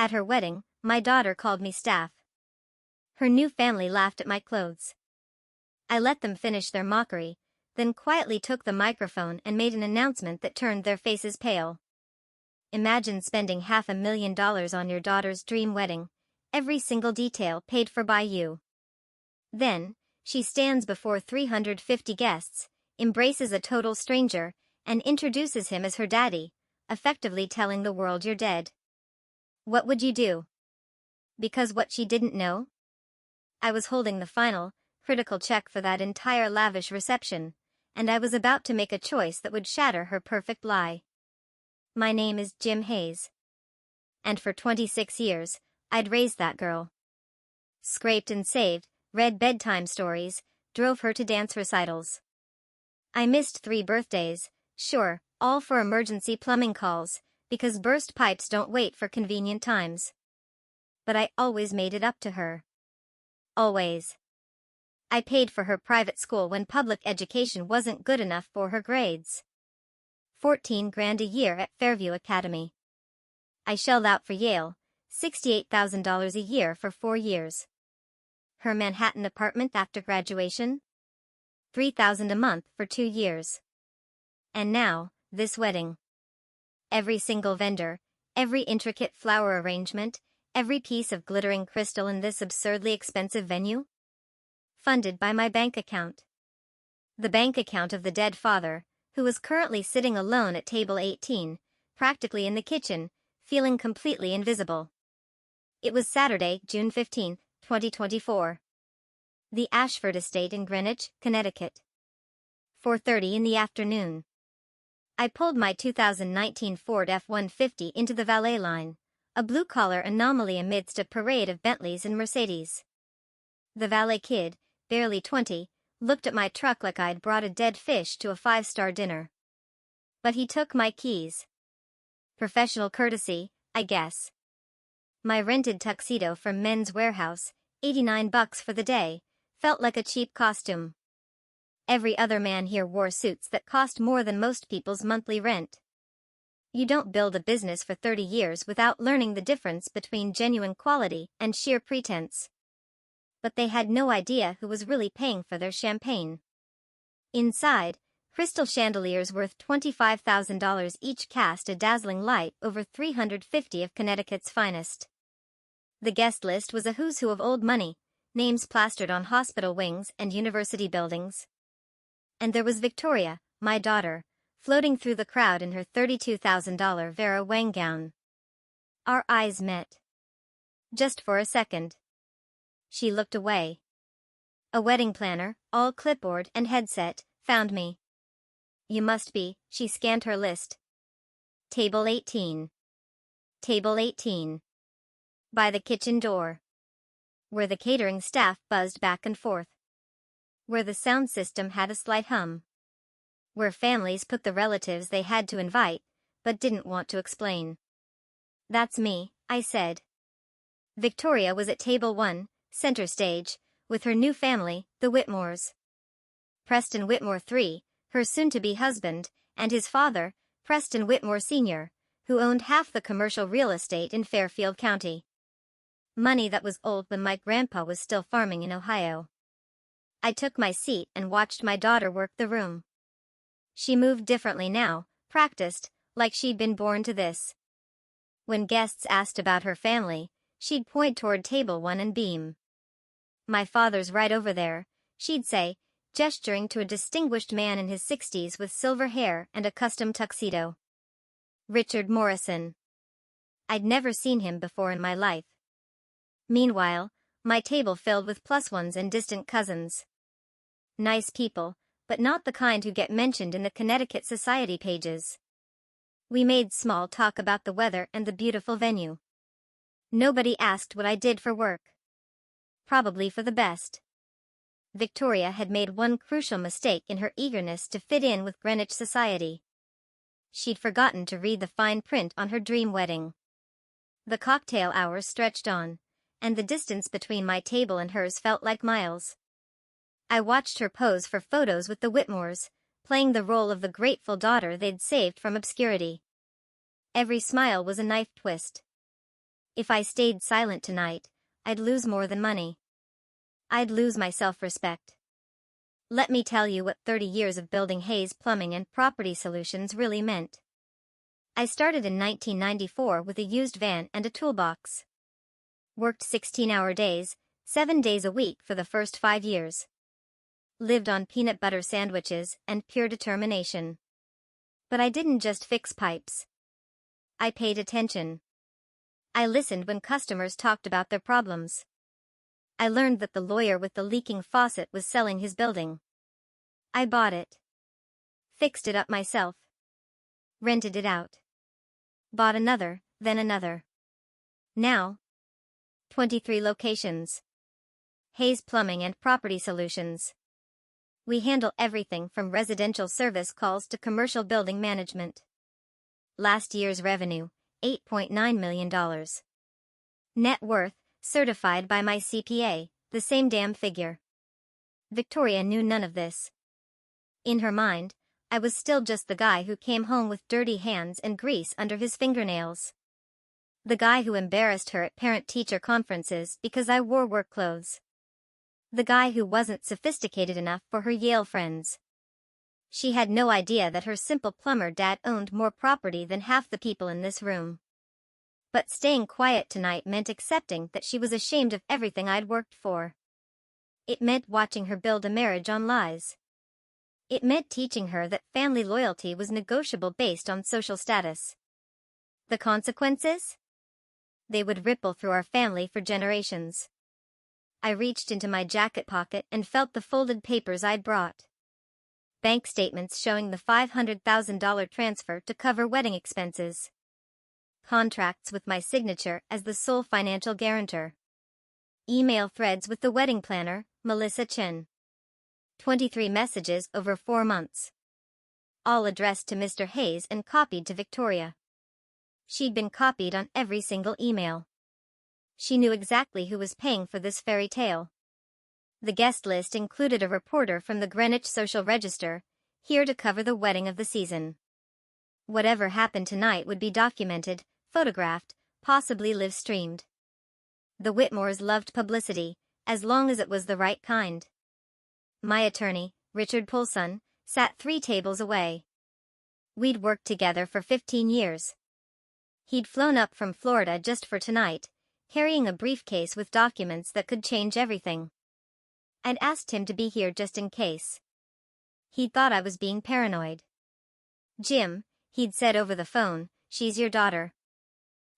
At her wedding, my daughter called me staff. Her new family laughed at my clothes. I let them finish their mockery, then quietly took the microphone and made an announcement that turned their faces pale. Imagine spending $500,000 on your daughter's dream wedding, every single detail paid for by you. Then, she stands before 350 guests, embraces a total stranger, and introduces him as her daddy, effectively telling the world you're dead. What would you do? Because what she didn't know? I was holding the final, critical check for that entire lavish reception, and I was about to make a choice that would shatter her perfect lie. My name is Jim Hayes. And for 26 years, I'd raised that girl. Scraped and saved, read bedtime stories, drove her to dance recitals. I missed 3 birthdays, sure, all for emergency plumbing calls, because burst pipes don't wait for convenient times. But I always made it up to her. Always. I paid for her private school when public education wasn't good enough for her grades. $14,000 a year at Fairview Academy. I shelled out for Yale, $68,000 a year for 4 years. Her Manhattan apartment after graduation? $3,000 a month for 2 years. And now, this wedding. Every single vendor, every intricate flower arrangement, every piece of glittering crystal in this absurdly expensive venue? Funded by my bank account. The bank account of the dead father, who was currently sitting alone at table 18, practically in the kitchen, feeling completely invisible. It was Saturday, June 15, 2024. The Ashford Estate in Greenwich, Connecticut. 4:30 in the afternoon. I pulled my 2019 Ford F-150 into the valet line, a blue-collar anomaly amidst a parade of Bentleys and Mercedes. The valet kid, barely 20, looked at my truck like I'd brought a dead fish to a 5-star dinner. But he took my keys. Professional courtesy, I guess. My rented tuxedo from Men's Warehouse, $89 for the day, felt like a cheap costume. Every other man here wore suits that cost more than most people's monthly rent. You don't build a business for 30 years without learning the difference between genuine quality and sheer pretense. But they had no idea who was really paying for their champagne. Inside, crystal chandeliers worth $25,000 each cast a dazzling light over 350 of Connecticut's finest. The guest list was a who's who of old money, names plastered on hospital wings and university buildings. And there was Victoria, my daughter, floating through the crowd in her $32,000 Vera Wang gown. Our eyes met. Just for a second. She looked away. A wedding planner, all clipboard and headset, found me. You must be, she scanned her list. Table 18. Table 18. By the kitchen door. Where the catering staff buzzed back and forth. Where the sound system had a slight hum. Where families put the relatives they had to invite, but didn't want to explain. That's me, I said. Victoria was at table 1, center stage, with her new family, the Whitmores. Preston Whitmore III, her soon-to-be husband, and his father, Preston Whitmore Sr., who owned half the commercial real estate in Fairfield County. Money that was old when my grandpa was still farming in Ohio. I took my seat and watched my daughter work the room. She moved differently now, practiced, like she'd been born to this. When guests asked about her family, she'd point toward table 1 and beam. My father's right over there, she'd say, gesturing to a distinguished man in his 60s with silver hair and a custom tuxedo. Richard Morrison. I'd never seen him before in my life. Meanwhile, my table filled with +1s and distant cousins. Nice people, but not the kind who get mentioned in the Connecticut Society pages. We made small talk about the weather and the beautiful venue. Nobody asked what I did for work. Probably for the best. Victoria had made one crucial mistake in her eagerness to fit in with Greenwich society. She'd forgotten to read the fine print on her dream wedding. The cocktail hours stretched on, and the distance between my table and hers felt like miles. I watched her pose for photos with the Whitmores, playing the role of the grateful daughter they'd saved from obscurity. Every smile was a knife twist. If I stayed silent tonight, I'd lose more than money. I'd lose my self-respect. Let me tell you what 30 years of building Hayes Plumbing and Property Solutions really meant. I started in 1994 with a used van and a toolbox. Worked 16-hour days, 7 days a week for the first 5 years. Lived on peanut butter sandwiches and pure determination. But I didn't just fix pipes. I paid attention. I listened when customers talked about their problems. I learned that the lawyer with the leaking faucet was selling his building. I bought it. Fixed it up myself. Rented it out. Bought another, then another. Now, 23 locations. Hayes Plumbing and Property Solutions. We handle everything from residential service calls to commercial building management. Last year's revenue, $8.9 million. Net worth, certified by my CPA, the same damn figure. Victoria knew none of this. In her mind, I was still just the guy who came home with dirty hands and grease under his fingernails. The guy who embarrassed her at parent-teacher conferences because I wore work clothes. The guy who wasn't sophisticated enough for her Yale friends. She had no idea that her simple plumber dad owned more property than half the people in this room. But staying quiet tonight meant accepting that she was ashamed of everything I'd worked for. It meant watching her build a marriage on lies. It meant teaching her that family loyalty was negotiable based on social status. The consequences? They would ripple through our family for generations. I reached into my jacket pocket and felt the folded papers I'd brought. Bank statements showing the $500,000 transfer to cover wedding expenses. Contracts with my signature as the sole financial guarantor. Email threads with the wedding planner, Melissa Chen. 23 messages over 4 months. All addressed to Mr. Hayes and copied to Victoria. She'd been copied on every single email. She knew exactly who was paying for this fairy tale. The guest list included a reporter from the Greenwich Social Register, here to cover the wedding of the season. Whatever happened tonight would be documented, photographed, possibly live-streamed. The Whitmores loved publicity, as long as it was the right kind. My attorney, Richard Poulson, sat 3 tables away. We'd worked together for 15 years. He'd flown up from Florida just for tonight, carrying a briefcase with documents that could change everything. I'd asked him to be here just in case. He'd thought I was being paranoid. "Jim," he'd said over the phone, "she's your daughter.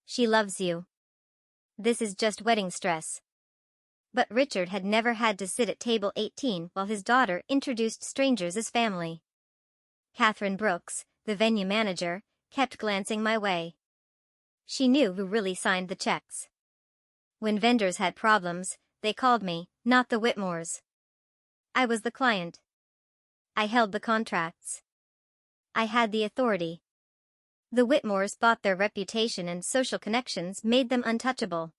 She loves you. This is just wedding stress." But Richard had never had to sit at table 18 while his daughter introduced strangers as family. Catherine Brooks, the venue manager, kept glancing my way. She knew who really signed the checks. When vendors had problems, they called me, not the Whitmores. I was the client. I held the contracts. I had the authority. The Whitmores thought their reputation and social connections made them untouchable.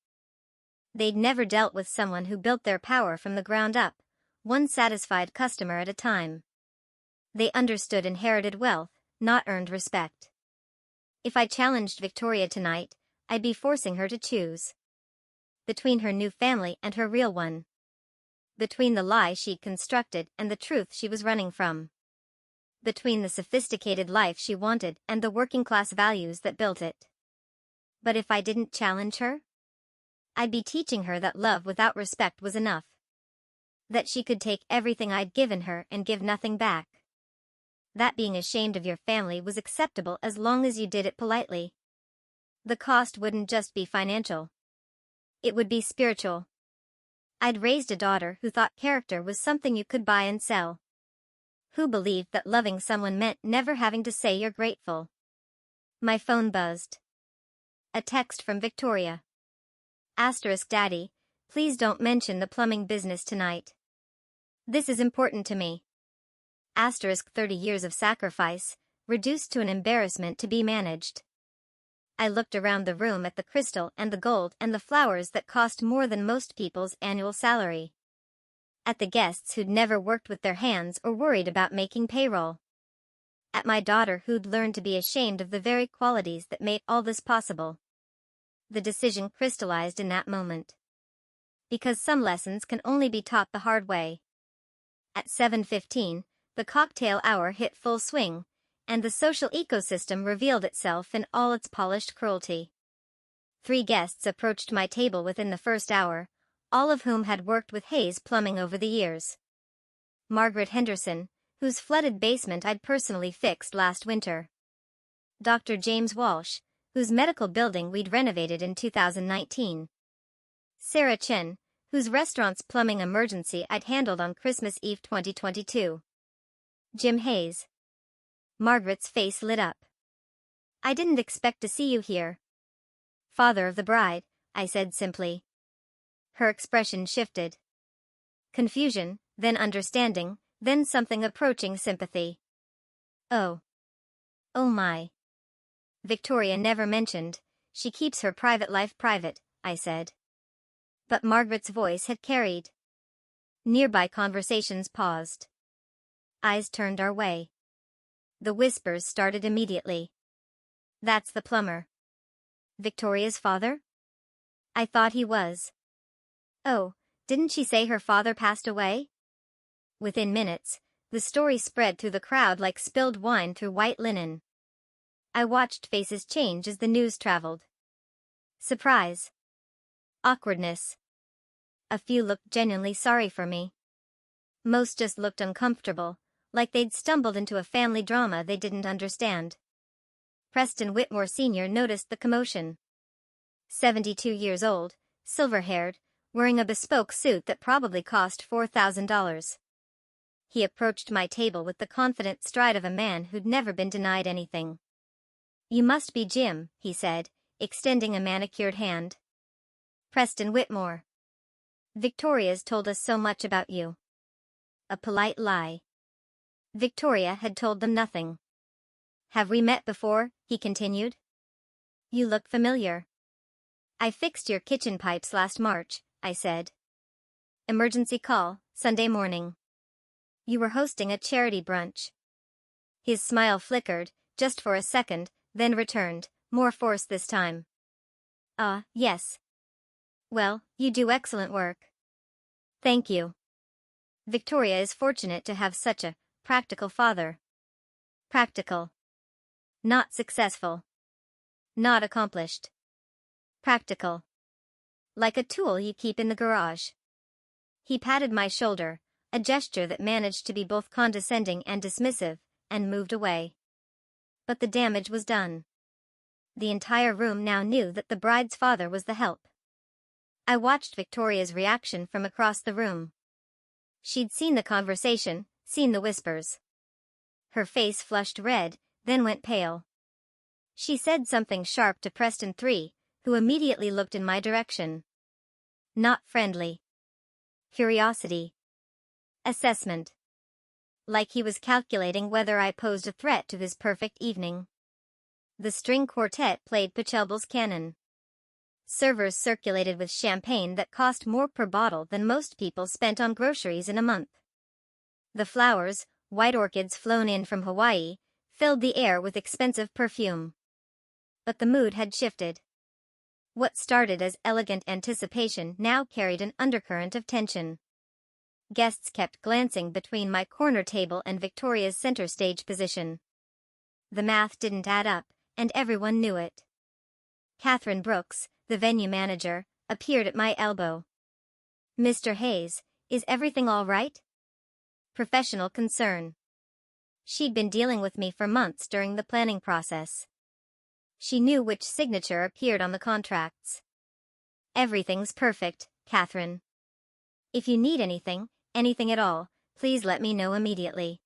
They'd never dealt with someone who built their power from the ground up, one satisfied customer at a time. They understood inherited wealth, not earned respect. If I challenged Victoria tonight, I'd be forcing her to choose. Between her new family and her real one. Between the lie she'd constructed and the truth she was running from. Between the sophisticated life she wanted and the working-class values that built it. But if I didn't challenge her, I'd be teaching her that love without respect was enough. That she could take everything I'd given her and give nothing back. That being ashamed of your family was acceptable as long as you did it politely. The cost wouldn't just be financial. It would be spiritual. I'd raised a daughter who thought character was something you could buy and sell. Who believed that loving someone meant never having to say you're grateful. My phone buzzed. A text from Victoria. *Daddy, please don't mention the plumbing business tonight. This is important to me. 30 years of sacrifice, reduced to an embarrassment to be managed. I looked around the room at the crystal and the gold and the flowers that cost more than most people's annual salary. At the guests who'd never worked with their hands or worried about making payroll. At my daughter who'd learned to be ashamed of the very qualities that made all this possible. The decision crystallized in that moment. Because some lessons can only be taught the hard way. At 7:15, the cocktail hour hit full swing, and the social ecosystem revealed itself in all its polished cruelty. 3 guests approached my table within the first hour, all of whom had worked with Hayes Plumbing over the years. Margaret Henderson, whose flooded basement I'd personally fixed last winter. Dr. James Walsh, whose medical building we'd renovated in 2019. Sarah Chen, whose restaurant's plumbing emergency I'd handled on Christmas Eve 2022. Jim Hayes. Margaret's face lit up. I didn't expect to see you here. Father of the bride, I said simply. Her expression shifted. Confusion, then understanding, then something approaching sympathy. Oh. Oh my. Victoria never mentioned, she keeps her private life private, I said. But Margaret's voice had carried. Nearby conversations paused. Eyes turned our way. The whispers started immediately. That's the plumber. Victoria's father? I thought he was. Oh, didn't she say her father passed away? Within minutes, the story spread through the crowd like spilled wine through white linen. I watched faces change as the news traveled. Surprise. Awkwardness. A few looked genuinely sorry for me. Most just looked uncomfortable, like they'd stumbled into a family drama they didn't understand. Preston Whitmore Sr. noticed the commotion. 72 years old, silver-haired, wearing a bespoke suit that probably cost $4,000. He approached my table with the confident stride of a man who'd never been denied anything. You must be Jim, he said, extending a manicured hand. Preston Whitmore. Victoria's told us so much about you. A polite lie. Victoria had told them nothing. Have we met before? He continued. You look familiar. I fixed your kitchen pipes last March, I said. Emergency call, Sunday morning. You were hosting a charity brunch. His smile flickered, just for a second, then returned, more force this time. Yes. Well, you do excellent work. Thank you. Victoria is fortunate to have such a practical father. Practical. Not successful. Not accomplished. Practical. Like a tool you keep in the garage. He patted my shoulder, a gesture that managed to be both condescending and dismissive, and moved away. But the damage was done. The entire room now knew that the bride's father was the help. I watched Victoria's reaction from across the room. She'd seen the conversation, seen the whispers. Her face flushed red, then went pale. She said something sharp to Preston 3, who immediately looked in my direction. Not friendly. Curiosity. Assessment. Like he was calculating whether I posed a threat to his perfect evening. The string quartet played Pachelbel's canon. Servers circulated with champagne that cost more per bottle than most people spent on groceries in a month. The flowers, white orchids flown in from Hawaii, filled the air with expensive perfume. But the mood had shifted. What started as elegant anticipation now carried an undercurrent of tension. Guests kept glancing between my corner table and Victoria's center stage position. The math didn't add up, and everyone knew it. Catherine Brooks, the venue manager, appeared at my elbow. Mr. Hayes, is everything all right? Professional concern. She'd been dealing with me for months during the planning process. She knew which signature appeared on the contracts. Everything's perfect, Catherine. If you need anything at all, please let me know immediately.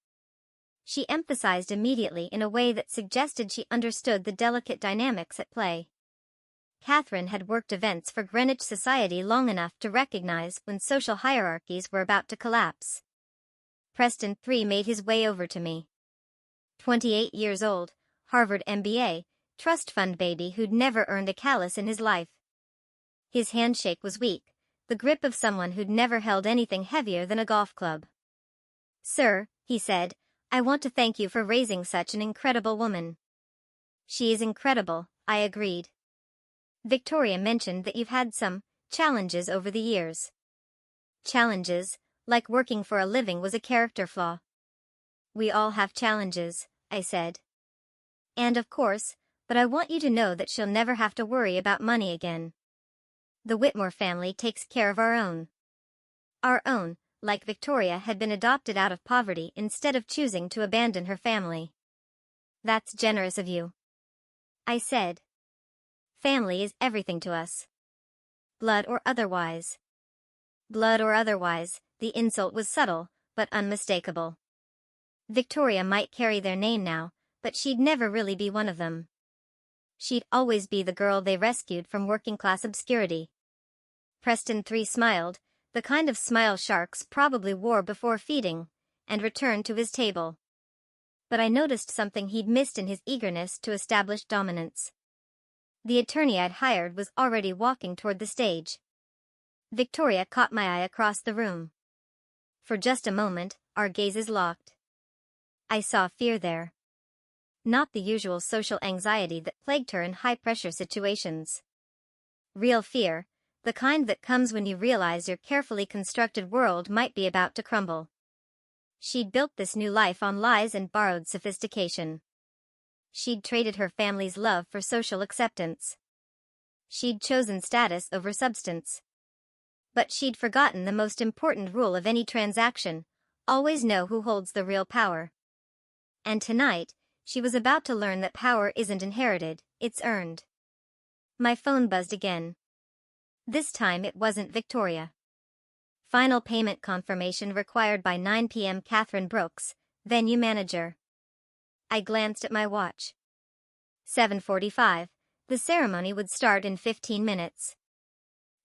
She emphasized immediately in a way that suggested she understood the delicate dynamics at play. Catherine had worked events for Greenwich society long enough to recognize when social hierarchies were about to collapse. Preston 3 made his way over to me. 28 years old, Harvard MBA, trust fund baby who'd never earned a callus in his life. His handshake was weak, the grip of someone who'd never held anything heavier than a golf club. Sir, he said, I want to thank you for raising such an incredible woman. She is incredible, I agreed. Victoria mentioned that you've had some challenges over the years. Challenges, like working for a living, was a character flaw. We all have challenges, I said. And of course, but I want you to know that she'll never have to worry about money again. The Whitmore family takes care of our own. Our own, like Victoria, had been adopted out of poverty instead of choosing to abandon her family. That's generous of you, I said. Family is everything to us. Blood or otherwise. Blood or otherwise, the insult was subtle, but unmistakable. Victoria might carry their name now, but she'd never really be one of them. She'd always be the girl they rescued from working-class obscurity. Preston III smiled, the kind of smile sharks probably wore before feeding, and returned to his table. But I noticed something he'd missed in his eagerness to establish dominance. The attorney I'd hired was already walking toward the stage. Victoria caught my eye across the room. For just a moment, our gazes locked. I saw fear there. Not the usual social anxiety that plagued her in high-pressure situations. Real fear, the kind that comes when you realize your carefully constructed world might be about to crumble. She'd built this new life on lies and borrowed sophistication. She'd traded her family's love for social acceptance. She'd chosen status over substance. But she'd forgotten the most important rule of any transaction: always know who holds the real power. And tonight, she was about to learn that power isn't inherited, it's earned. My phone buzzed again. This time it wasn't Victoria. Final payment confirmation required by 9 p.m. Catherine Brooks, venue manager. I glanced at my watch. 7:45. The ceremony would start in 15 minutes.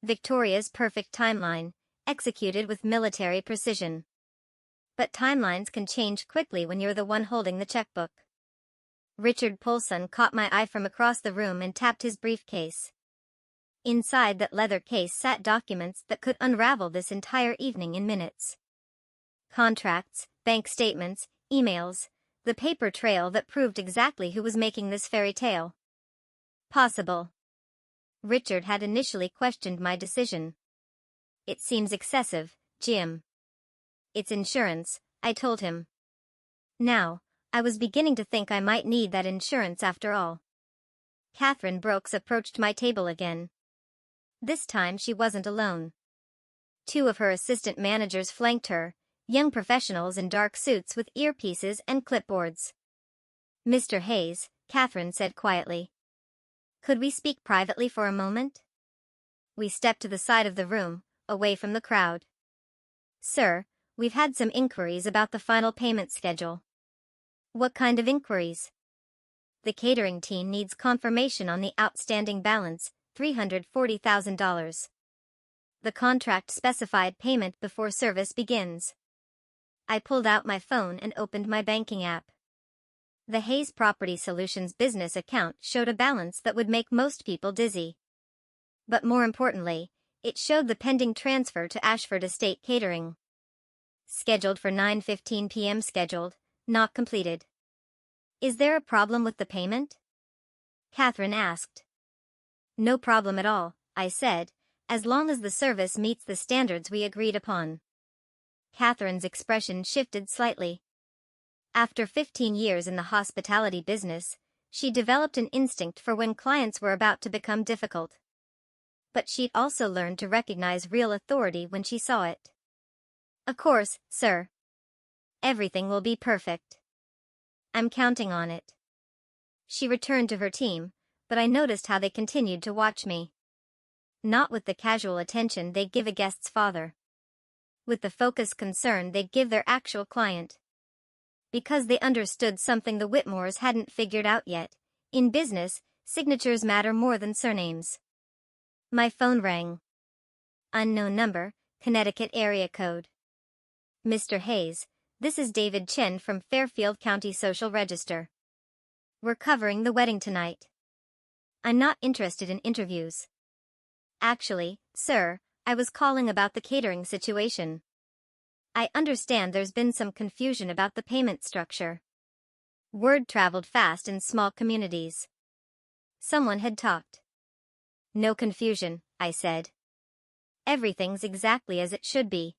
Victoria's perfect timeline, executed with military precision. But timelines can change quickly when you're the one holding the checkbook. Richard Polson caught my eye from across the room and tapped his briefcase. Inside that leather case sat documents that could unravel this entire evening in minutes. Contracts, bank statements, emails, the paper trail that proved exactly who was making this fairy tale possible. Richard had initially questioned my decision. It seems excessive, Jim. It's insurance, I told him. Now, I was beginning to think I might need that insurance after all. Catherine Brooks approached my table again. This time she wasn't alone. 2 of her assistant managers flanked her, young professionals in dark suits with earpieces and clipboards. Mr. Hayes, Catherine said quietly. Could we speak privately for a moment? We stepped to the side of the room, away from the crowd. Sir, we've had some inquiries about the final payment schedule. What kind of inquiries? The catering team needs confirmation on the outstanding balance, $340,000. The contract specified payment before service begins. I pulled out my phone and opened my banking app. The Hayes Property Solutions business account showed a balance that would make most people dizzy. But more importantly, it showed the pending transfer to Ashford Estate Catering. Scheduled for 9:15 p.m. Scheduled, not completed. Is there a problem with the payment? Catherine asked. No problem at all, I said, as long as the service meets the standards we agreed upon. Catherine's expression shifted slightly. After 15 years in the hospitality business, she developed an instinct for when clients were about to become difficult. But she'd also learned to recognize real authority when she saw it. Of course, sir. Everything will be perfect. I'm counting on it. She returned to her team, but I noticed how they continued to watch me. Not with the casual attention they'd give a guest's father. With the focused concern they'd give their actual client. Because they understood something the Whitmores hadn't figured out yet. In business, signatures matter more than surnames. My phone rang. Unknown number, Connecticut area code. Mr. Hayes, this is David Chen from Fairfield County Social Register. We're covering the wedding tonight. I'm not interested in interviews. Actually, sir, I was calling about the catering situation. I understand there's been some confusion about the payment structure. Word traveled fast in small communities. Someone had talked. No confusion, I said. Everything's exactly as it should be.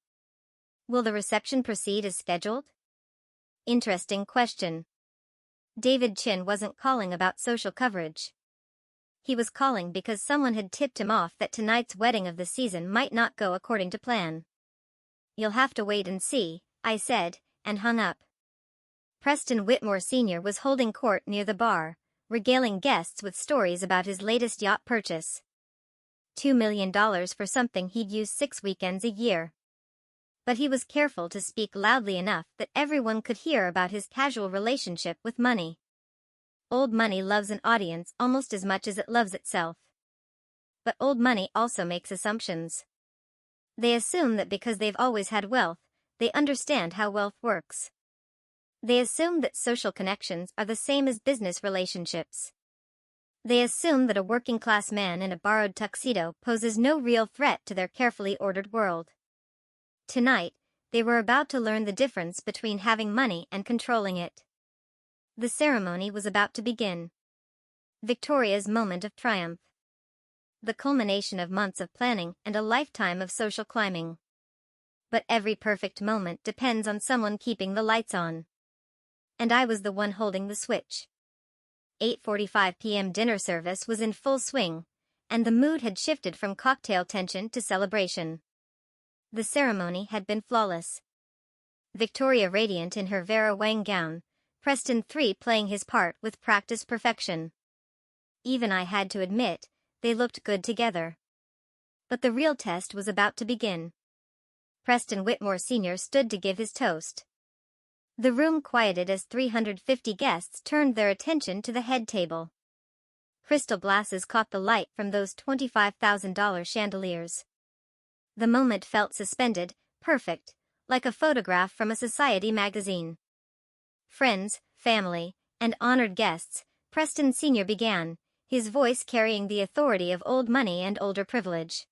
Will the reception proceed as scheduled? Interesting question. David Chin wasn't calling about social coverage. He was calling because someone had tipped him off that tonight's wedding of the season might not go according to plan. You'll have to wait and see, I said, and hung up. Preston Whitmore Sr. was holding court near the bar, regaling guests with stories about his latest yacht purchase. $2 million for something he'd use 6 weekends a year. But he was careful to speak loudly enough that everyone could hear about his casual relationship with money. Old money loves an audience almost as much as it loves itself. But old money also makes assumptions. They assume that because they've always had wealth, they understand how wealth works. They assume that social connections are the same as business relationships. They assume that a working-class man in a borrowed tuxedo poses no real threat to their carefully ordered world. Tonight, they were about to learn the difference between having money and controlling it. The ceremony was about to begin. Victoria's moment of triumph. The culmination of months of planning and a lifetime of social climbing. But every perfect moment depends on someone keeping the lights on. And I was the one holding the switch. 8:45 p.m. dinner service was in full swing, and the mood had shifted from cocktail tension to celebration. The ceremony had been flawless. Victoria radiant in her Vera Wang gown, Preston 3 playing his part with practiced perfection. Even I had to admit, they looked good together. But the real test was about to begin. Preston Whitmore Sr. stood to give his toast. The room quieted as 350 guests turned their attention to the head table. Crystal glasses caught the light from those $25,000 chandeliers. The moment felt suspended, perfect, like a photograph from a society magazine. Friends, family, and honored guests, Preston Sr. began, his voice carrying the authority of old money and older privilege.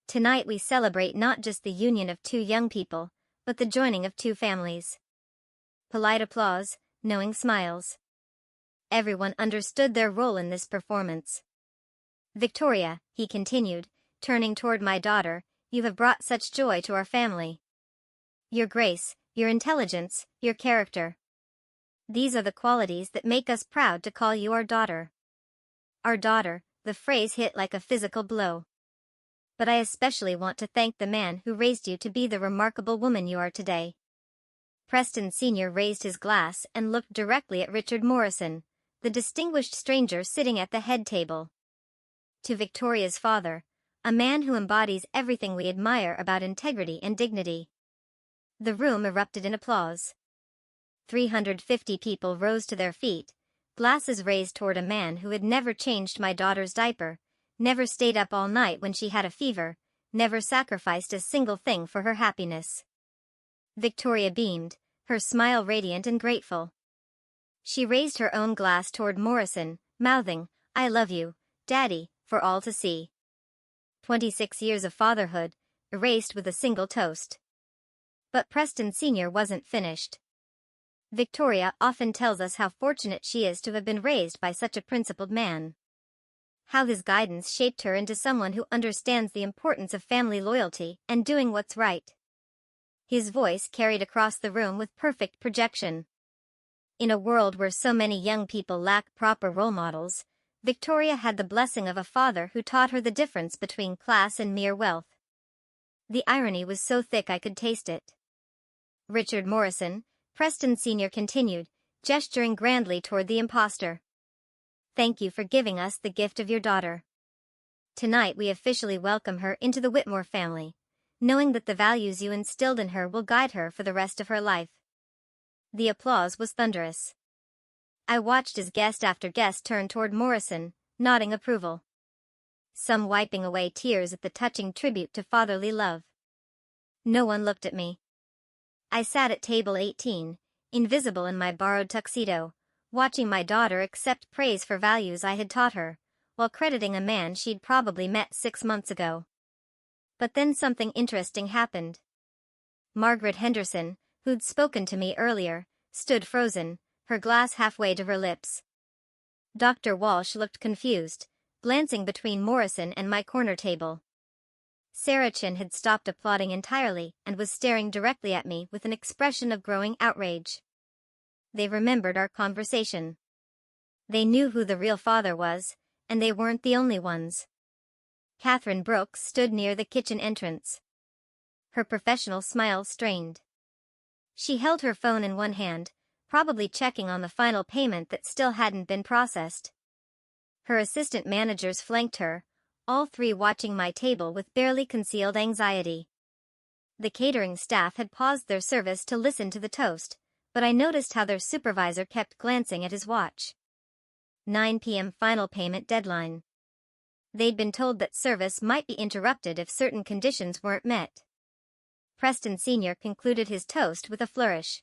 Tonight we celebrate not just the union of two young people, but the joining of two families. Polite applause, knowing smiles. Everyone understood their role in this performance. Victoria, he continued, turning toward my daughter, you have brought such joy to our family. Your grace, your intelligence, your character. These are the qualities that make us proud to call you our daughter. Our daughter, the phrase hit like a physical blow. But I especially want to thank the man who raised you to be the remarkable woman you are today. Preston Sr. raised his glass and looked directly at Richard Morrison, the distinguished stranger sitting at the head table. To Victoria's father, a man who embodies everything we admire about integrity and dignity. The room erupted in applause. 350 people rose to their feet, glasses raised toward a man who had never changed my daughter's diaper, never stayed up all night when she had a fever, never sacrificed a single thing for her happiness. Victoria beamed, her smile radiant and grateful. She raised her own glass toward Morrison, mouthing, I love you, Daddy, for all to see. 26 years of fatherhood, erased with a single toast. But Preston Sr. wasn't finished. Victoria often tells us how fortunate she is to have been raised by such a principled man. How his guidance shaped her into someone who understands the importance of family loyalty and doing what's right. His voice carried across the room with perfect projection. In a world where so many young people lack proper role models, Victoria had the blessing of a father who taught her the difference between class and mere wealth. The irony was so thick I could taste it. Richard Morrison, Preston Sr. continued, gesturing grandly toward the impostor. Thank you for giving us the gift of your daughter. Tonight we officially welcome her into the Whitmore family, knowing that the values you instilled in her will guide her for the rest of her life. The applause was thunderous. I watched as guest after guest turned toward Morrison, nodding approval. Some wiping away tears at the touching tribute to fatherly love. No one looked at me. I sat at table 18, invisible in my borrowed tuxedo, watching my daughter accept praise for values I had taught her, while crediting a man she'd probably met 6 months ago. But then something interesting happened. Margaret Henderson, who'd spoken to me earlier, stood frozen, her glass halfway to her lips. Dr. Walsh looked confused, glancing between Morrison and my corner table. Sarah Chin had stopped applauding entirely and was staring directly at me with an expression of growing outrage. They remembered our conversation. They knew who the real father was, and they weren't the only ones. Catherine Brooks stood near the kitchen entrance. Her professional smile strained. She held her phone in one hand, probably checking on the final payment that still hadn't been processed. Her assistant managers flanked her, all three watching my table with barely concealed anxiety. The catering staff had paused their service to listen to the toast, but I noticed how their supervisor kept glancing at his watch. 9 p.m. final payment deadline. They'd been told that service might be interrupted if certain conditions weren't met. Preston Sr. concluded his toast with a flourish.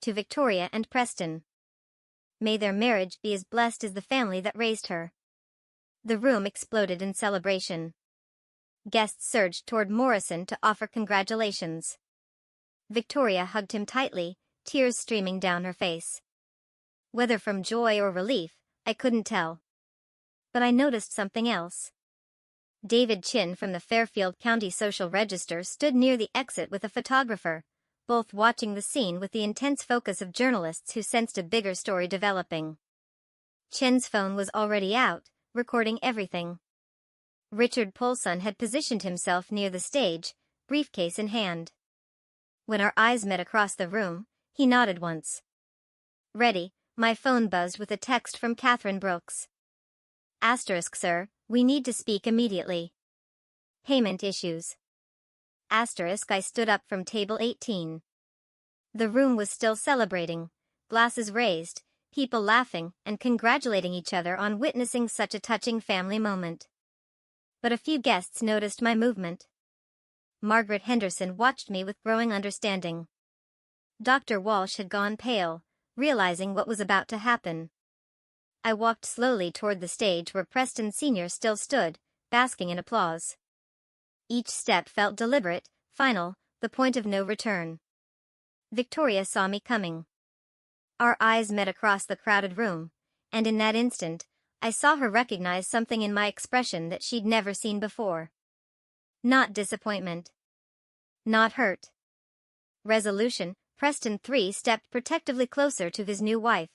To Victoria and Preston. May their marriage be as blessed as the family that raised her. The room exploded in celebration. Guests surged toward Morrison to offer congratulations. Victoria hugged him tightly, tears streaming down her face. Whether from joy or relief, I couldn't tell. But I noticed something else. David Chin from the Fairfield County Social Register stood near the exit with a photographer, both watching the scene with the intense focus of journalists who sensed a bigger story developing. Chin's phone was already out, recording everything. Richard Polson had positioned himself near the stage, briefcase in hand. When our eyes met across the room, he nodded once. Ready, my phone buzzed with a text from Catherine Brooks. Asterisk, sir, we need to speak immediately. Payment issues. Asterisk, I stood up from table 18. The room was still celebrating, glasses raised, people laughing and congratulating each other on witnessing such a touching family moment. But a few guests noticed my movement. Margaret Henderson watched me with growing understanding. Dr. Walsh had gone pale, realizing what was about to happen. I walked slowly toward the stage where Preston Sr. still stood, basking in applause. Each step felt deliberate, final, the point of no return. Victoria saw me coming. Our eyes met across the crowded room, and in that instant, I saw her recognize something in my expression that she'd never seen before. Not disappointment. Not hurt. Resolution. Preston III stepped protectively closer to his new wife.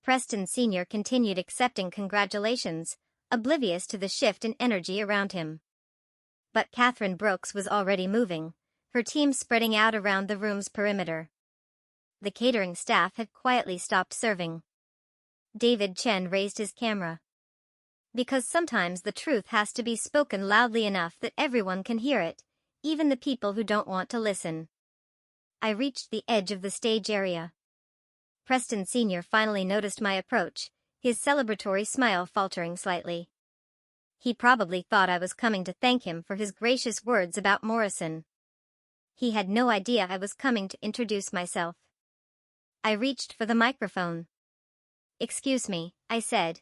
Preston Sr. continued accepting congratulations, oblivious to the shift in energy around him. But Catherine Brooks was already moving, her team spreading out around the room's perimeter. The catering staff had quietly stopped serving. David Chen raised his camera. Because sometimes the truth has to be spoken loudly enough that everyone can hear it, even the people who don't want to listen. I reached the edge of the stage area. Preston Sr. finally noticed my approach, his celebratory smile faltering slightly. He probably thought I was coming to thank him for his gracious words about Morrison. He had no idea I was coming to introduce myself. I reached for the microphone. "Excuse me," I said.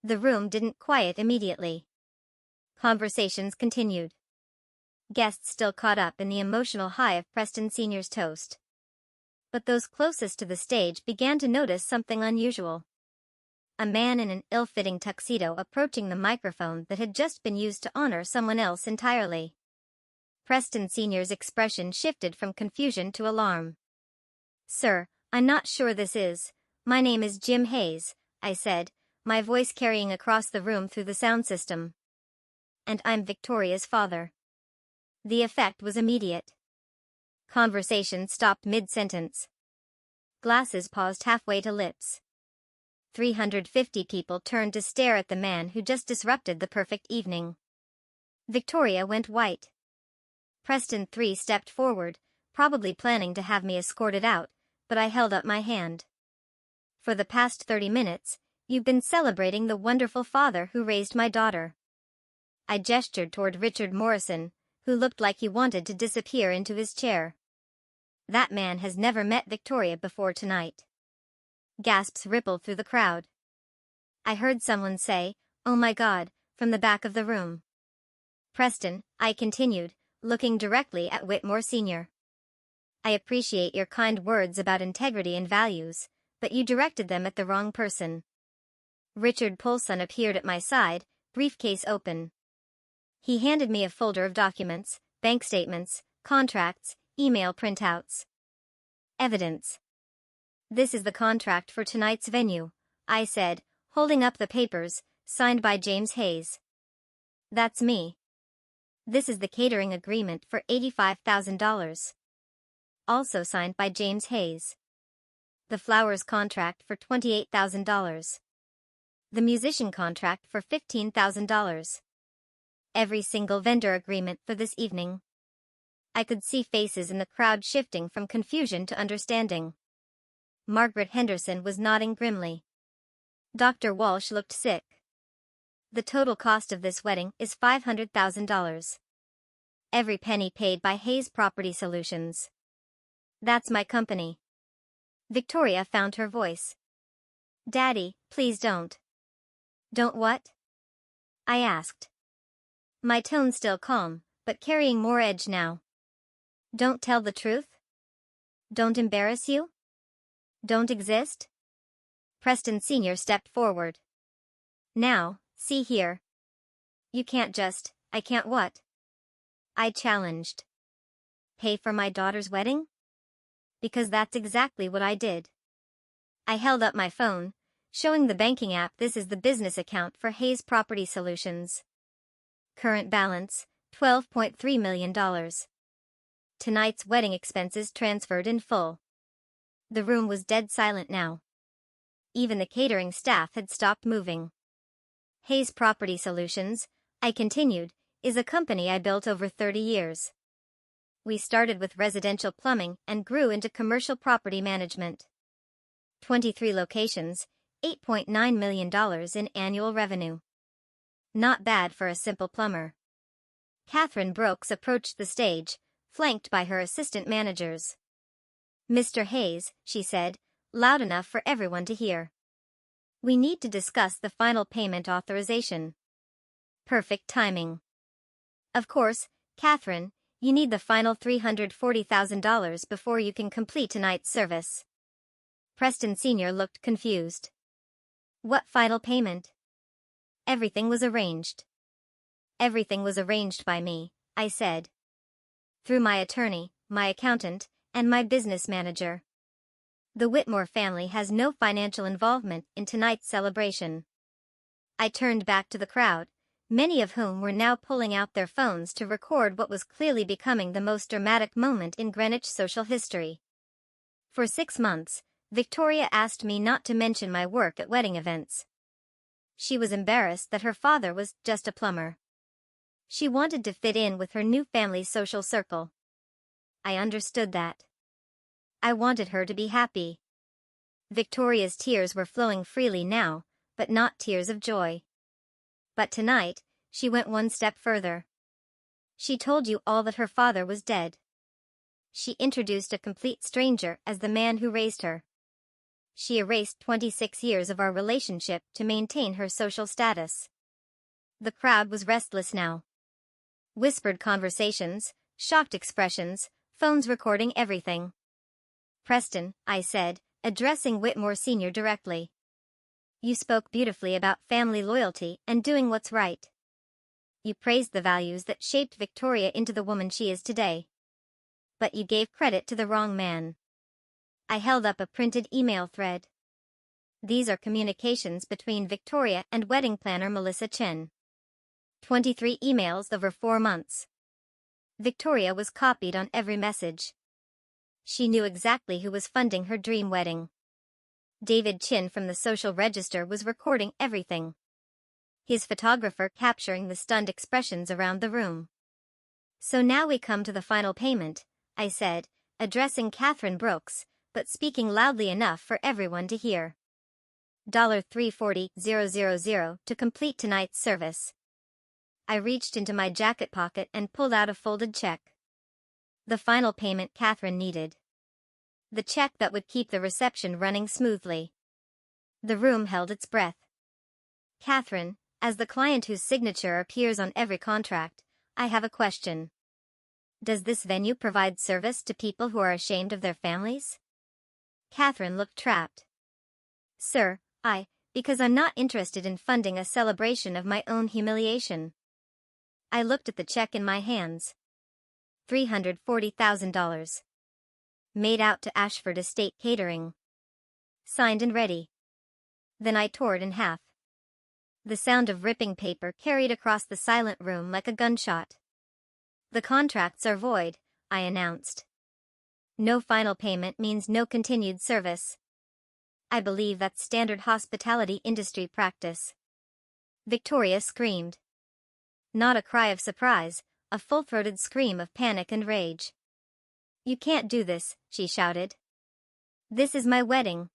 The room didn't quiet immediately. Conversations continued. Guests still caught up in the emotional high of Preston Sr.'s toast. But those closest to the stage began to notice something unusual. A man in an ill-fitting tuxedo approaching the microphone that had just been used to honor someone else entirely. Preston Sr.'s expression shifted from confusion to alarm. "Sir, I'm not sure this is. My name is Jim Hayes," I said, my voice carrying across the room through the sound system. "And I'm Victoria's father." The effect was immediate. Conversation stopped mid-sentence. Glasses paused halfway to lips. 350 people turned to stare at the man who just disrupted the perfect evening. Victoria went white. Preston III stepped forward, probably planning to have me escorted out, but I held up my hand. "For the past 30 minutes, you've been celebrating the wonderful father who raised my daughter." I gestured toward Richard Morrison, who looked like he wanted to disappear into his chair. "That man has never met Victoria before tonight." Gasps rippled through the crowd. I heard someone say, "Oh my God," from the back of the room. "Preston," I continued, looking directly at Whitmore Sr. "I appreciate your kind words about integrity and values, but you directed them at the wrong person. Richard Polson appeared at my side, briefcase open. He handed me a folder of documents, bank statements, contracts, email printouts. Evidence. This is the contract for tonight's venue, I said, holding up the papers, signed by James Hayes. That's me. This is the catering agreement for $85,000. Also signed by James Hayes. The flowers contract for $28,000. The musician contract for $15,000. Every single vendor agreement for this evening. I could see faces in the crowd shifting from confusion to understanding. Margaret Henderson was nodding grimly. Dr. Walsh looked sick. The total cost of this wedding is $500,000. Every penny paid by Hayes Property Solutions. That's my company. Victoria found her voice. Daddy, please don't. Don't what? I asked. My tone still calm, but carrying more edge now. Don't tell the truth? Don't embarrass you? Don't exist? Preston Sr. stepped forward. Now, see here. You can't just, I can't what? I challenged. Pay for my daughter's wedding? Because that's exactly what I did. I held up my phone, showing the banking app. This is the business account for Hayes Property Solutions. Current balance, $12.3 million. Tonight's wedding expenses transferred in full. The room was dead silent now. Even the catering staff had stopped moving. Hayes Property Solutions, I continued, is a company I built over 30 years. We started with residential plumbing and grew into commercial property management. 23 locations, $8.9 million in annual revenue. Not bad for a simple plumber. Catherine Brooks approached the stage, flanked by her assistant managers. Mr. Hayes, she said, loud enough for everyone to hear. We need to discuss the final payment authorization. Perfect timing. Of course, Catherine, you need the final $340,000 before you can complete tonight's service. Preston Sr. looked confused. What final payment? Everything was arranged. Everything was arranged by me, I said. Through my attorney, my accountant, and my business manager. The Whitmore family has no financial involvement in tonight's celebration. I turned back to the crowd, many of whom were now pulling out their phones to record what was clearly becoming the most dramatic moment in Greenwich social history. For 6 months, Victoria asked me not to mention my work at wedding events. She was embarrassed that her father was just a plumber. She wanted to fit in with her new family's social circle. I understood that. I wanted her to be happy. Victoria's tears were flowing freely now, but not tears of joy. But tonight, she went one step further. She told you all that her father was dead. She introduced a complete stranger as the man who raised her. She erased 26 years of our relationship to maintain her social status. The crowd was restless now. Whispered conversations, shocked expressions, phones recording everything. Preston, I said, addressing Whitmore Sr. directly. You spoke beautifully about family loyalty and doing what's right. You praised the values that shaped Victoria into the woman she is today. But you gave credit to the wrong man. I held up a printed email thread. These are communications between Victoria and wedding planner Melissa Chen. 23 emails over 4 months. Victoria was copied on every message. She knew exactly who was funding her dream wedding. David Chin from the Social Register was recording everything. His photographer capturing the stunned expressions around the room. So now we come to the final payment, I said, addressing Catherine Brooks, but speaking loudly enough for everyone to hear. $340,000 to complete tonight's service. I reached into my jacket pocket and pulled out a folded check. The final payment Catherine needed. The check that would keep the reception running smoothly. The room held its breath. Catherine, as the client whose signature appears on every contract, I have a question. Does this venue provide service to people who are ashamed of their families? Catherine looked trapped. Sir, Because I'm not interested in funding a celebration of my own humiliation. I looked at the check in my hands. $340,000. Made out to Ashford Estate Catering. Signed and ready. Then I tore it in half. The sound of ripping paper carried across the silent room like a gunshot. The contracts are void, I announced. No final payment means no continued service. I believe that's standard hospitality industry practice. Victoria screamed. Not a cry of surprise, a full-throated scream of panic and rage. You can't do this, she shouted. This is my wedding.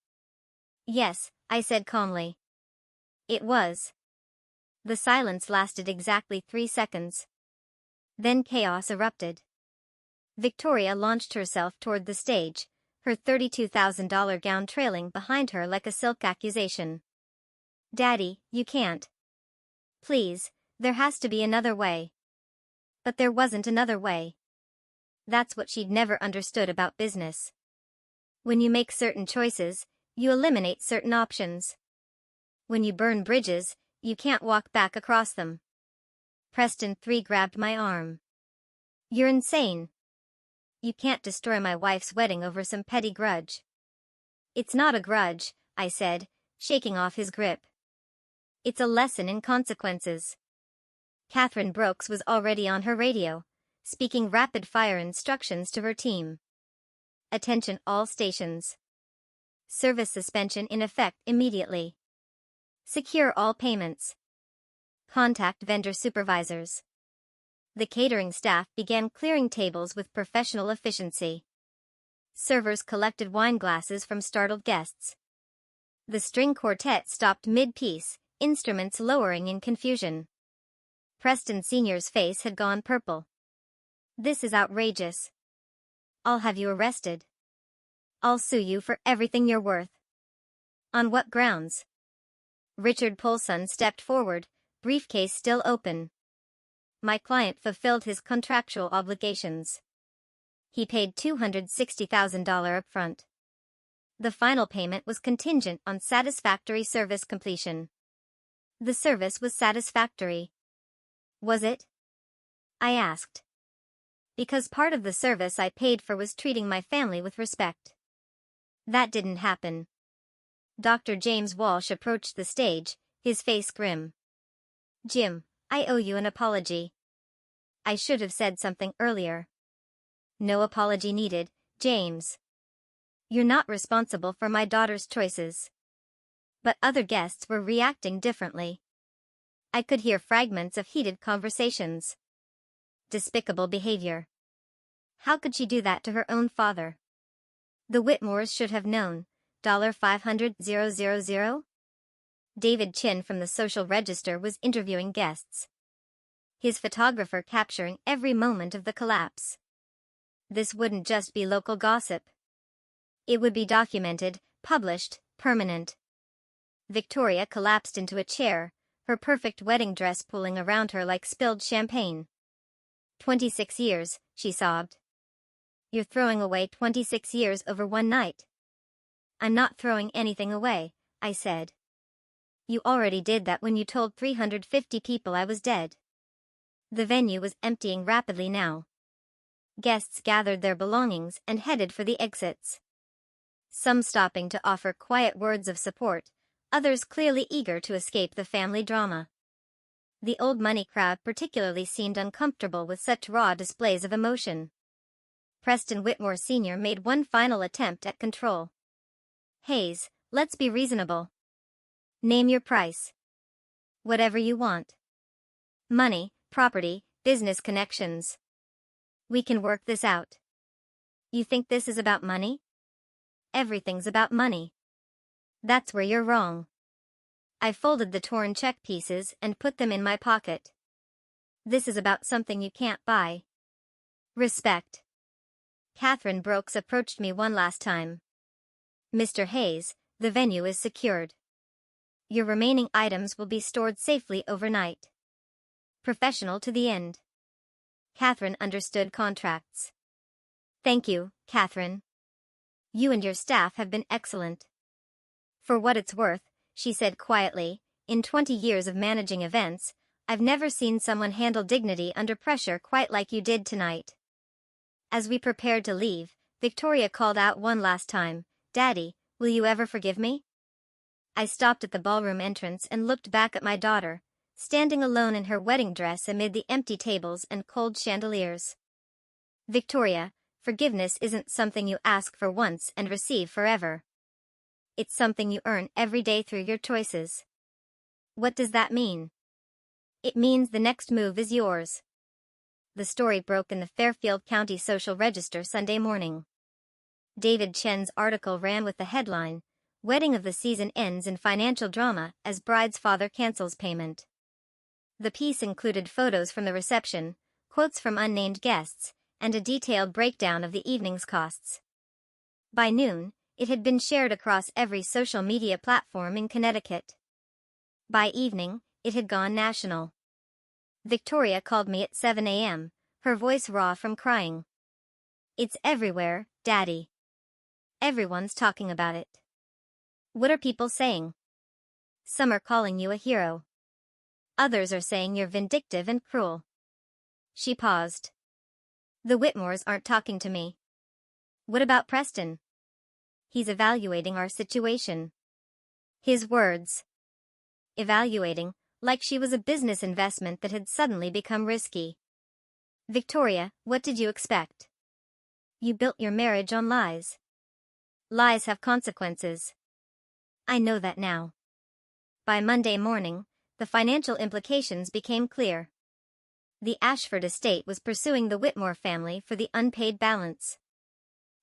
Yes, I said calmly. It was. The silence lasted exactly 3 seconds. Then chaos erupted. Victoria launched herself toward the stage, her $32,000 gown trailing behind her like a silk accusation. Daddy, you can't. Please, there has to be another way. But there wasn't another way. That's what she'd never understood about business. When you make certain choices, you eliminate certain options. When you burn bridges, you can't walk back across them. Preston 3 grabbed my arm. You're insane. You can't destroy my wife's wedding over some petty grudge. It's not a grudge, I said, shaking off his grip. It's a lesson in consequences. Catherine Brooks was already on her radio, speaking rapid-fire instructions to her team. Attention all stations. Service suspension in effect immediately. Secure all payments. Contact vendor supervisors. The catering staff began clearing tables with professional efficiency. Servers collected wine glasses from startled guests. The string quartet stopped mid-piece, instruments lowering in confusion. Preston Sr.'s face had gone purple. This is outrageous. I'll have you arrested. I'll sue you for everything you're worth. On what grounds? Richard Polson stepped forward, briefcase still open. My client fulfilled his contractual obligations. He paid $260,000 upfront. The final payment was contingent on satisfactory service completion. The service was satisfactory. Was it? I asked. Because part of the service I paid for was treating my family with respect. That didn't happen. Dr. James Walsh approached the stage, his face grim. Jim, I owe you an apology. I should have said something earlier. No apology needed, James. You're not responsible for my daughter's choices. But other guests were reacting differently. I could hear fragments of heated conversations. Despicable behavior. How could she do that to her own father? The Whitmores should have known. $500,000? David Chin from the Social Register was interviewing guests. His photographer capturing every moment of the collapse. This wouldn't just be local gossip. It would be documented, published, permanent. Victoria collapsed into a chair, her perfect wedding dress pooling around her like spilled champagne. 26 years, she sobbed. You're throwing away 26 years over one night. I'm not throwing anything away, I said. You already did that when you told 350 people I was dead. The venue was emptying rapidly now. Guests gathered their belongings and headed for the exits. Some stopping to offer quiet words of support, others clearly eager to escape the family drama. The old money crowd particularly seemed uncomfortable with such raw displays of emotion. Preston Whitmore Sr. made one final attempt at control. Hayes, let's be reasonable. Name your price. Whatever you want. Money, property, business connections. We can work this out. You think this is about money? Everything's about money. That's where you're wrong. I folded the torn check pieces and put them in my pocket. This is about something you can't buy. Respect. Catherine Brooks approached me one last time. Mr. Hayes, the venue is secured. Your remaining items will be stored safely overnight. Professional to the end. Catherine understood contracts. Thank you, Catherine. You and your staff have been excellent. For what it's worth, she said quietly. In 20 years of managing events, I've never seen someone handle dignity under pressure quite like you did tonight. As we prepared to leave, Victoria called out one last time, "Daddy, will you ever forgive me?" I stopped at the ballroom entrance and looked back at my daughter, standing alone in her wedding dress amid the empty tables and cold chandeliers. Victoria, forgiveness isn't something you ask for once and receive forever. It's something you earn every day through your choices. What does that mean? It means the next move is yours. The story broke in the Fairfield County Social Register Sunday morning. David Chen's article ran with the headline, "Wedding of the Season Ends in Financial Drama as Bride's Father Cancels Payment." The piece included photos from the reception, quotes from unnamed guests, and a detailed breakdown of the evening's costs. By noon, it had been shared across every social media platform in Connecticut. By evening, it had gone national. Victoria called me at 7 a.m., her voice raw from crying. "It's everywhere, Daddy. Everyone's talking about it." "What are people saying?" "Some are calling you a hero. Others are saying you're vindictive and cruel." She paused. "The Whitmores aren't talking to me." "What about Preston?" "He's evaluating our situation." His words. Evaluating, like she was a business investment that had suddenly become risky. "Victoria, what did you expect? You built your marriage on lies. Lies have consequences." "I know that now." By Monday morning, the financial implications became clear. The Ashford estate was pursuing the Whitmore family for the unpaid balance.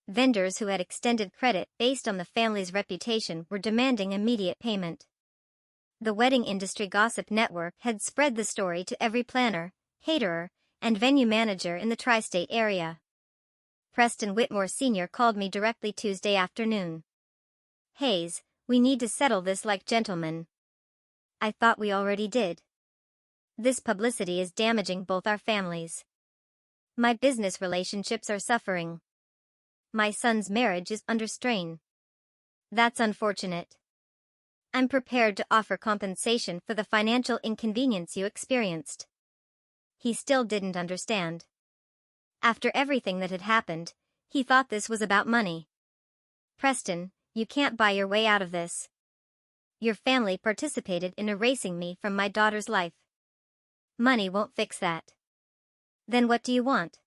Vendors who had extended credit based on the family's reputation were demanding immediate payment. The wedding industry gossip network had spread the story to every planner, caterer, and venue manager in the tri-state area. Preston Whitmore Sr. called me directly Tuesday afternoon. "Hayes, we need to settle this like gentlemen." "I thought we already did." "This publicity is damaging both our families. My business relationships are suffering. My son's marriage is under strain." "That's unfortunate. I'm prepared to offer compensation for the financial inconvenience you experienced." He still didn't understand. After everything that had happened, he thought this was about money. "Preston, you can't buy your way out of this. Your family participated in erasing me from my daughter's life. Money won't fix that." "Then what do you want?"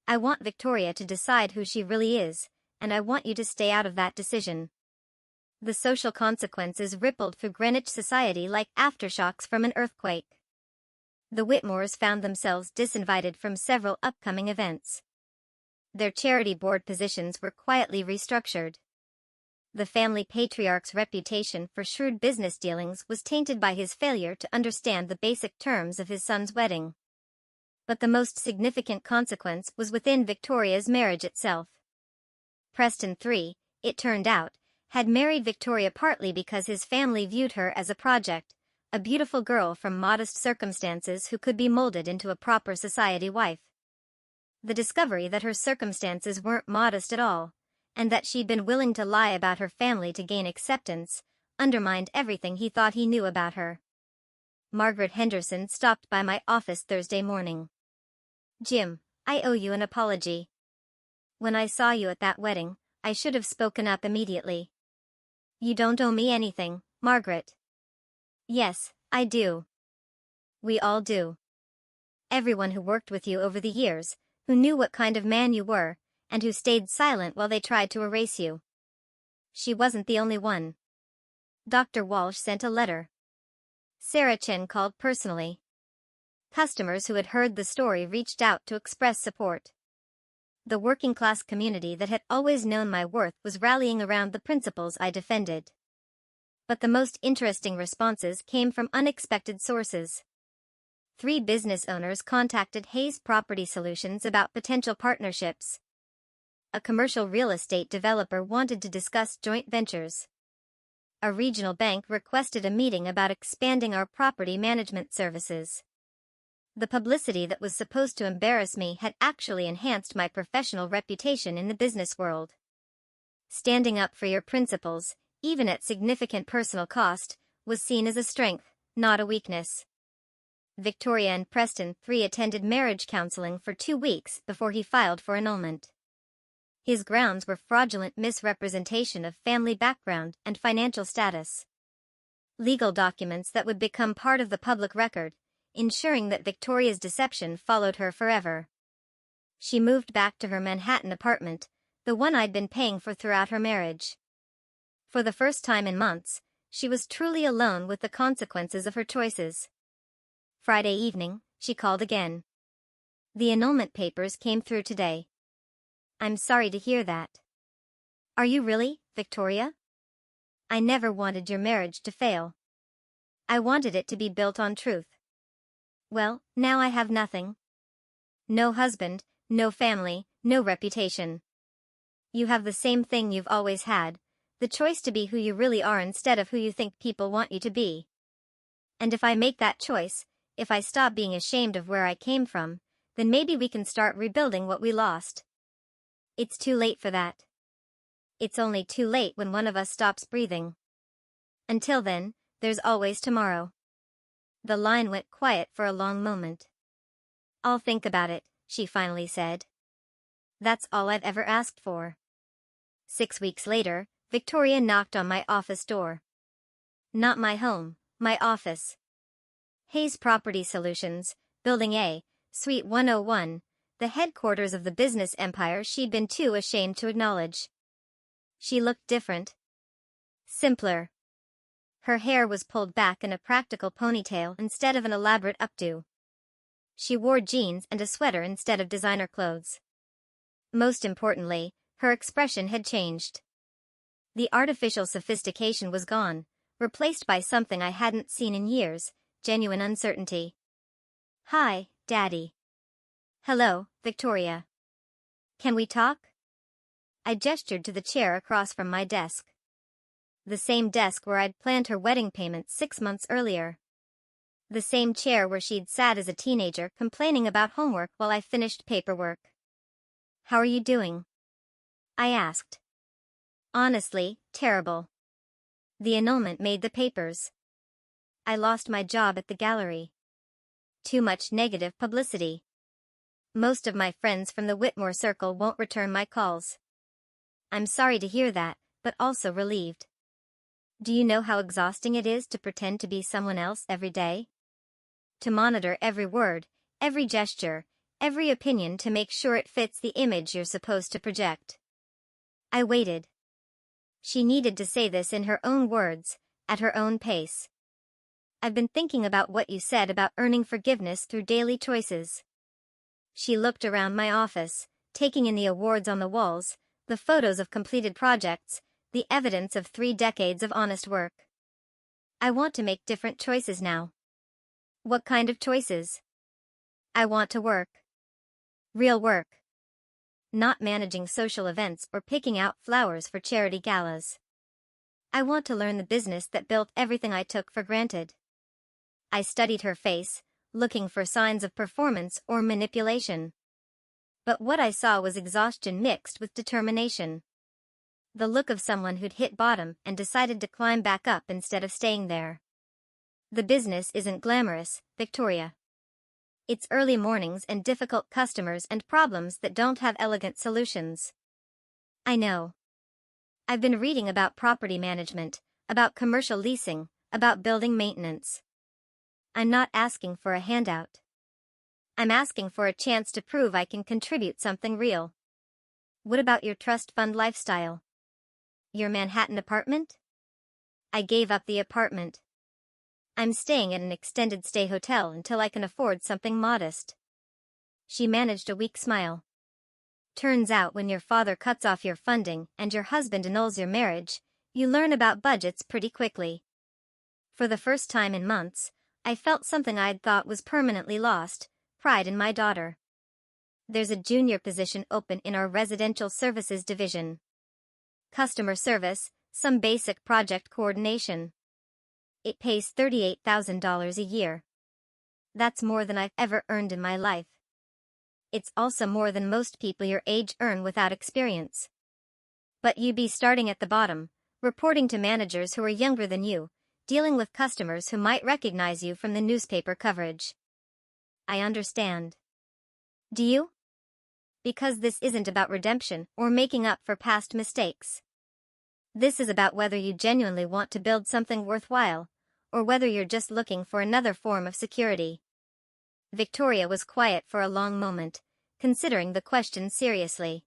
"I want Victoria to decide who she really is, and I want you to stay out of that decision." The social consequences rippled through Greenwich society like aftershocks from an earthquake. The Whitmores found themselves disinvited from several upcoming events. Their charity board positions were quietly restructured. The family patriarch's reputation for shrewd business dealings was tainted by his failure to understand the basic terms of his son's wedding. But the most significant consequence was within Victoria's marriage itself. Preston III, it turned out, had married Victoria partly because his family viewed her as a project, a beautiful girl from modest circumstances who could be molded into a proper society wife. The discovery that her circumstances weren't modest at all, and that she'd been willing to lie about her family to gain acceptance, undermined everything he thought he knew about her. Margaret Henderson stopped by my office Thursday morning. "Jim, I owe you an apology. When I saw you at that wedding, I should have spoken up immediately." "You don't owe me anything, Margaret." "Yes, I do. We all do. Everyone who worked with you over the years, who knew what kind of man you were, and who stayed silent while they tried to erase you." She wasn't the only one. Dr. Walsh sent a letter. Sarah Chen called personally. Customers who had heard the story reached out to express support. The working-class community that had always known my worth was rallying around the principles I defended. But the most interesting responses came from unexpected sources. 3 business owners contacted Hayes Property Solutions about potential partnerships. A commercial real estate developer wanted to discuss joint ventures. A regional bank requested a meeting about expanding our property management services. The publicity that was supposed to embarrass me had actually enhanced my professional reputation in the business world. Standing up for your principles, even at significant personal cost, was seen as a strength, not a weakness. Victoria and Preston III attended marriage counseling for 2 weeks before he filed for annulment. His grounds were fraudulent misrepresentation of family background and financial status. Legal documents that would become part of the public record, ensuring that Victoria's deception followed her forever. She moved back to her Manhattan apartment, the one I'd been paying for throughout her marriage. For the first time in months, she was truly alone with the consequences of her choices. Friday evening, she called again. The annulment papers came through today. I'm sorry to hear that. Are you really, Victoria? I never wanted your marriage to fail. I wanted it to be built on truth. Well, now I have nothing. No husband, no family, no reputation. You have the same thing you've always had, the choice to be who you really are instead of who you think people want you to be. And if I make that choice, if I stop being ashamed of where I came from, then maybe we can start rebuilding what we lost. It's too late for that. It's only too late when one of us stops breathing. Until then, there's always tomorrow. The line went quiet for a long moment. I'll think about it, she finally said. That's all I've ever asked for. 6 weeks later, Victoria knocked on my office door. Not my home, my office. Hayes Property Solutions, Building A, Suite 101, the headquarters of the business empire she'd been too ashamed to acknowledge. She looked different. Simpler. Her hair was pulled back in a practical ponytail instead of an elaborate updo. She wore jeans and a sweater instead of designer clothes. Most importantly, her expression had changed. The artificial sophistication was gone, replaced by something I hadn't seen in years, genuine uncertainty. Hi, Daddy. Hello, Victoria. Can we talk? I gestured to the chair across from my desk. The same desk where I'd planned her wedding payments 6 months earlier. The same chair where she'd sat as a teenager complaining about homework while I finished paperwork. How are you doing? I asked. Honestly, terrible. The annulment made the papers. I lost my job at the gallery. Too much negative publicity. Most of my friends from the Whitmore circle won't return my calls. I'm sorry to hear that, but also relieved. Do you know how exhausting it is to pretend to be someone else every day? To monitor every word, every gesture, every opinion to make sure it fits the image you're supposed to project. I waited. She needed to say this in her own words, at her own pace. I've been thinking about what you said about earning forgiveness through daily choices. She looked around my office, taking in the awards on the walls, the photos of completed projects, the evidence of 3 decades of honest work. I want to make different choices now. What kind of choices? I want to work. Real work. Not managing social events or picking out flowers for charity galas. I want to learn the business that built everything I took for granted. I studied her face, looking for signs of performance or manipulation. But what I saw was exhaustion mixed with determination. The look of someone who'd hit bottom and decided to climb back up instead of staying there. The business isn't glamorous, Victoria. It's early mornings and difficult customers and problems that don't have elegant solutions. I know. I've been reading about property management, about commercial leasing, about building maintenance. I'm not asking for a handout. I'm asking for a chance to prove I can contribute something real. What about your trust fund lifestyle? Your Manhattan apartment? I gave up the apartment. I'm staying at an extended stay hotel until I can afford something modest. She managed a weak smile. Turns out when your father cuts off your funding and your husband annuls your marriage, you learn about budgets pretty quickly. For the first time in months, I felt something I'd thought was permanently lost, pride in my daughter. There's a junior position open in our residential services division. Customer service, some basic project coordination. It pays $38,000 a year. That's more than I've ever earned in my life. It's also more than most people your age earn without experience. But you'd be starting at the bottom, reporting to managers who are younger than you, dealing with customers who might recognize you from the newspaper coverage. I understand. Do you? Because this isn't about redemption or making up for past mistakes. This is about whether you genuinely want to build something worthwhile, or whether you're just looking for another form of security. Victoria was quiet for a long moment, considering the question seriously.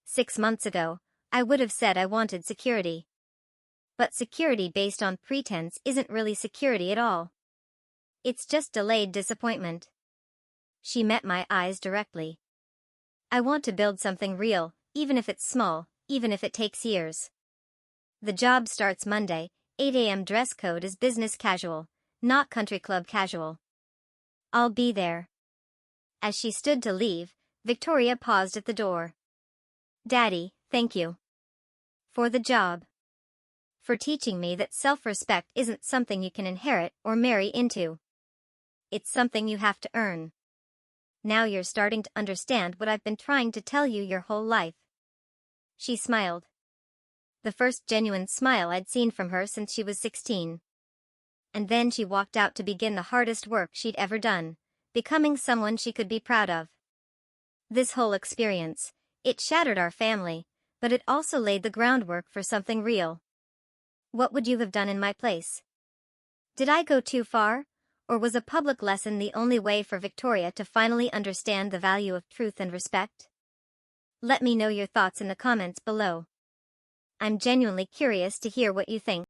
6 months ago, I would have said I wanted security. But security based on pretense isn't really security at all. It's just delayed disappointment. She met my eyes directly. I want to build something real, even if it's small, even if it takes years. The job starts Monday, 8 a.m. Dress code is business casual, not country club casual. I'll be there. As she stood to leave, Victoria paused at the door. Daddy, thank you. For the job. For teaching me that self-respect isn't something you can inherit or marry into. It's something you have to earn. Now you're starting to understand what I've been trying to tell you your whole life. She smiled. The first genuine smile I'd seen from her since she was 16. And then she walked out to begin the hardest work she'd ever done, becoming someone she could be proud of. This whole experience, it shattered our family, but it also laid the groundwork for something real. What would you have done in my place? Did I go too far, or was a public lesson the only way for Victoria to finally understand the value of truth and respect? Let me know your thoughts in the comments below. I'm genuinely curious to hear what you think.